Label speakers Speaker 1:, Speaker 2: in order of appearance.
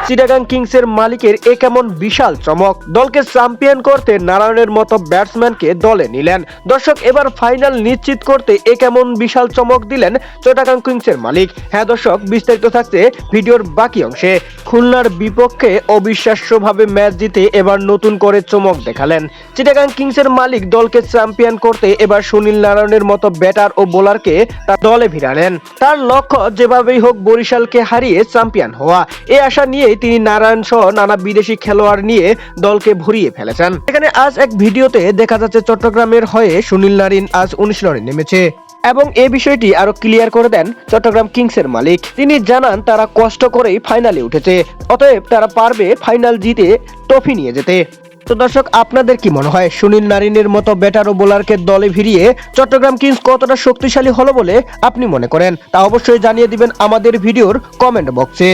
Speaker 1: চিটাগাং কিংসের মালিকের এ কেমন বিশাল চমক, দলকে চ্যাম্পিয়ন করতে নারায়ণের মতো ব্যাটসম্যানকে দলে নিলেন। দর্শক, এবার ফাইনাল নিশ্চিত করতে এ কেমন বিশাল চমক দিলেন চিটাগাং কিংসের মালিক। হ্যাঁ দর্শক, বিস্তারিত থাকছে ভিডিওর বাকি অংশে। খুলনার বিপক্ষে অবিশ্বাস্যভাবে ম্যাচ জিতে এবার নতুন করে চমক দেখালেন চিটাগাং কিংসের মালিক। দলকে চ্যাম্পিয়ন করতে এবার সুনীল নারায়ণের মতো ব্যাটার ও বোলারকে তার দলে ভিড়ালেন। তার লক্ষ্য যেভাবেই হোক বরিশালকে হারিয়ে চ্যাম্পিয়ন হওয়া। এই আশা নিয়ে তিনি নারায়ণ সহ নানা বিদেশি খেলোয়াড় নিয়ে দলকে ভরিয়ে ফেলেছেন। এখানে আজ এক ভিডিওতে দেখা যাচ্ছে চট্টগ্রামের হয়ে সুনীল নারিন আজ 19 রানে নেমেছে এবং এই বিষয়টি আরো ক্লিয়ার করে দেন চট্টগ্রাম কিংসের মালিক। তিনি জানান তারা কষ্ট করেই ফাইনালে উঠেছে, অতএব তারা পারবে ফাইনাল জিতে ট্রফি নিয়ে যেতে। তো দর্শক, আপনাদের কি মনে হয় সুনীল নারিনের মতো ব্যাটার ও বোলারকে দলে ভিড়িয়ে চট্টগ্রাম কিংস কতটা শক্তিশালী হলো বলে আপনি মনে করেন? তা অবশ্যই জানিয়ে দিবেন আমাদের ভিডিওর কমেন্ট বক্সে।